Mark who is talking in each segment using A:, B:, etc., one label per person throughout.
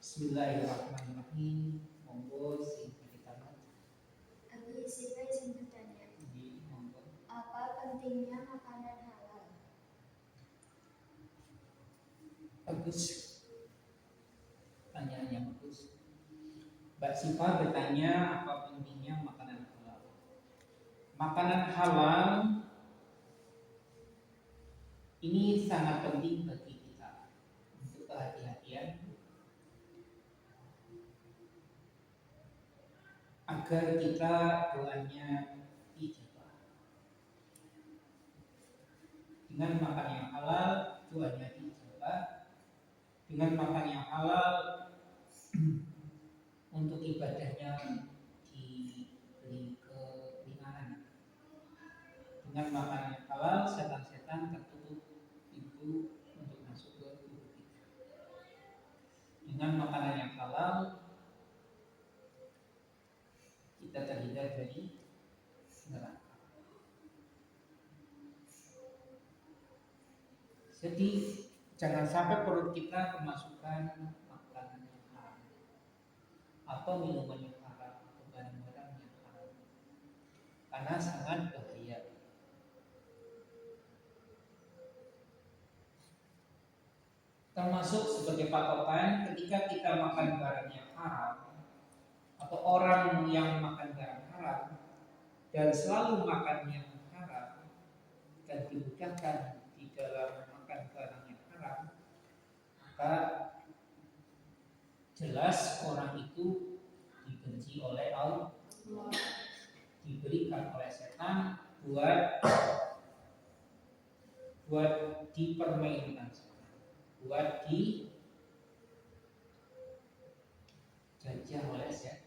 A: Bismillahirrahmanirrahim. Monggo sing pertama
B: Abi Siva izin bertanya,
A: di monggo.
B: apa pentingnya makanan halal?
A: Bagus. Pertanyaan yang bagus. Mbak Siva bertanya apa pentingnya makanan halal. Makanan halal ini sangat penting bagi kita untuk kehati-hatian agar kita doanya dijabah. Dengan makan yang halal doanya dijabah. Dengan makan yang halal untuk ibadahnya diberi keringanan. Dengan makan yang halal, setan-setan tertutup pintu untuk masuk ke tubuh kita. Dengan makanan yang halal, kita terhindar dari neraka. Jadi jangan sampai perut kita kemasukan makanan yang haram atau minuman yang haram atau barang-barang yang haram, karena sangat bahaya. Termasuk sebagai patokan ketika kita makan barang yang haram atau orang yang makan barang haram dan selalu makan yang haram dan dimudahkan di dalam makan barang yang haram, maka jelas orang itu dibenci oleh Allah, diberikan oleh setan buat dipermainkan setan, buat dijajah oleh setan.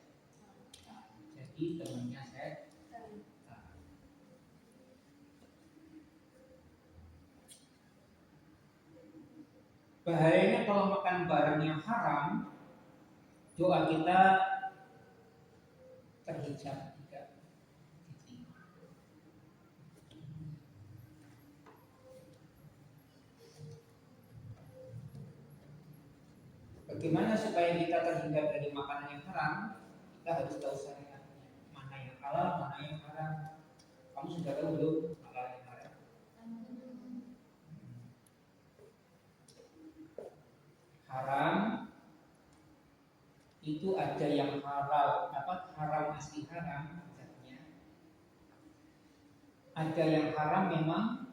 A: Jadi temannya setan. Bahayanya kalau makan barang yang haram, doa kita terhijab, tidak diterima. Bagaimana supaya kita terhindar dari makanan yang haram? Kita harus tahu syariatnya, mana yang halal, mana yang haram. Kamu sudah tahu belum halal yang haram? Haram itu ada yang halal, haram asli haram zatnya. Ada yang haram memang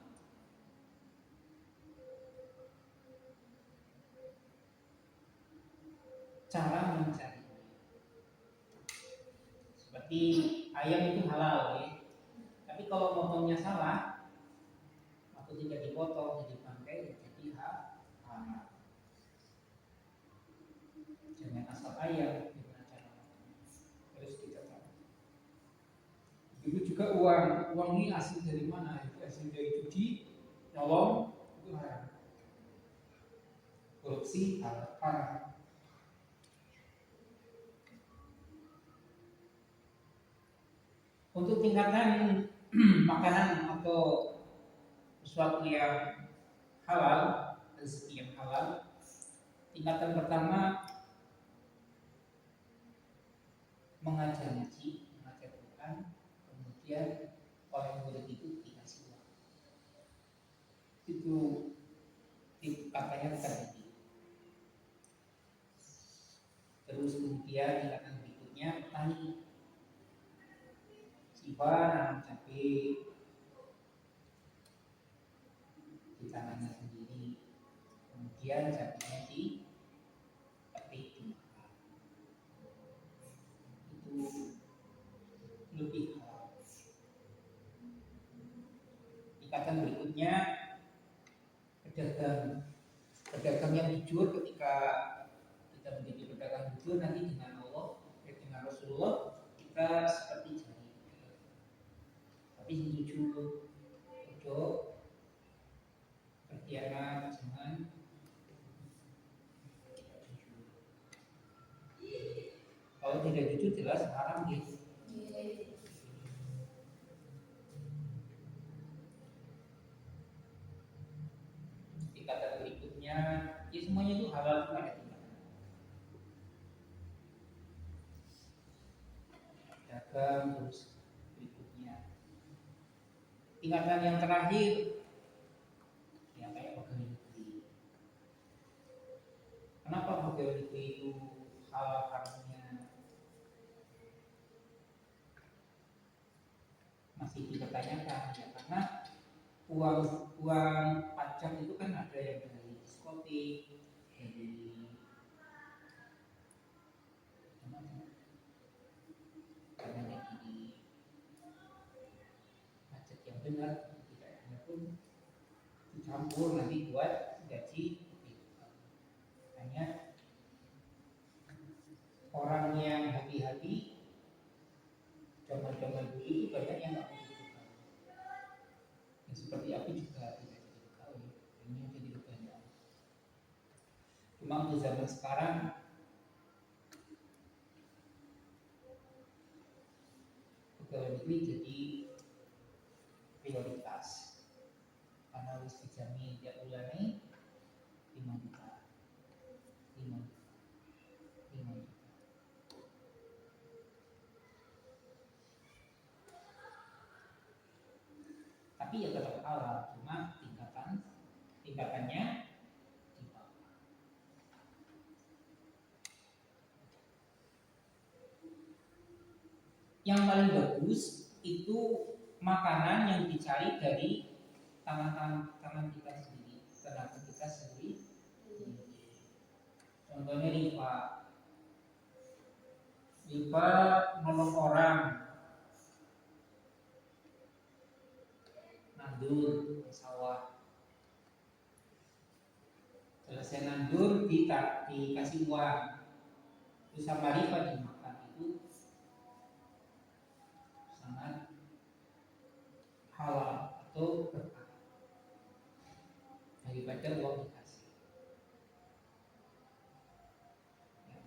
A: cara mencari. Seperti ayam itu halal, ya. Tapi kalau potongnya salah atau tidak dipotong jadi bangkai, jadi haram. Jangan asal ayam, gimana cara potongnya? Harus kita tahu. Begitu juga uang ini asli dari mana? Itu asli dari judi, nyolong, itu haram. Korupsi haram. Untuk tingkatan makanan atau sesuatu yang halal, rezeki yang halal, tingkatan pertama mengajar ngaji, mengajar Quran, kemudian orang murid itu dikasih uang. Itu tingkatannya tertinggi. Terus kemudian tingkatan berikutnya petani. Siapa nanam cabai di tanahnya sendiri, kemudian cabainya dipetik dimakan. Itu lebih halal. Tingkatan berikutnya pedagang yang jujur. Ketika kita menjadi pedagang jujur, nanti dengan Allah, dengan Rasulullah, kita seperti jari. Tapi jujur, ojo berkhianat, jangan jujur. Kalau tidak jujur jelas haram, gitu. Tingkatan berikutnya, ya semuanya itu halal, itu ada tingkatan. beragam terus berikutnya. Tingkatan yang terakhir ya kayak pegawai negeri. Kenapa pegawai negeri itu halal haramnya masih dipertanyakan ya, karena uang pajak itu kan ada yang dari diskotik, dari karena dari pajak yang benar tidak ada pun dicampur nanti buat gaji. Hanya orang yang hati-hati zaman-zaman dulu itu banyak yang nggak membutuhkan. Yang seperti aku juga tidak jadi pegawai, ini jadi banyak. Cuma untuk zaman sekarang pegawai negeri jadi prioritas karena harus dijamin tiap bulan nih 5 juta, 5 juta, 5 juta. Tapi ya tetap halal, cuma tingkatannya di bawah. Yang paling bagus itu makanan yang dicari dari tangan kita sendiri, tenaga kita sendiri. Contohnya Rifa nolong orang nandur di sawah, selesai nandur dikasih uang, itu sama Rifa dimakan, itu sangat halal atau berkah daripada uang dikasih.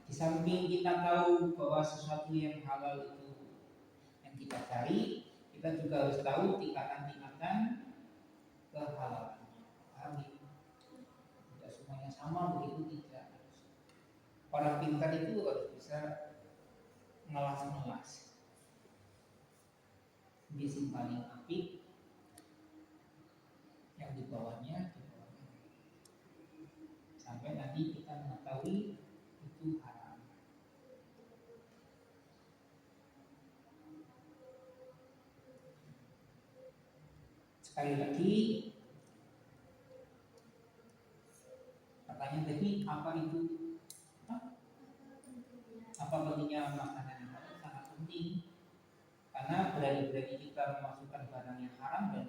A: Di samping kita tahu bahwa sesuatu yang halal itu yang kita cari, kita juga harus tahu tingkatan-tingkatan kehalalannya. Paham ya? Tidak semuanya sama, begitu tidak. Orang pintar itu harus bisa ngelas-ngelas. Bisi paling apik, yang di bawahnya, sampai nanti kita mengetahui itu haram. Sekali lagi, pertanyaan tadi apa itu? Apa pentingnya makanan yang halal? Sangat penting, karena berani-berani kita memasukkan barang yang haram dan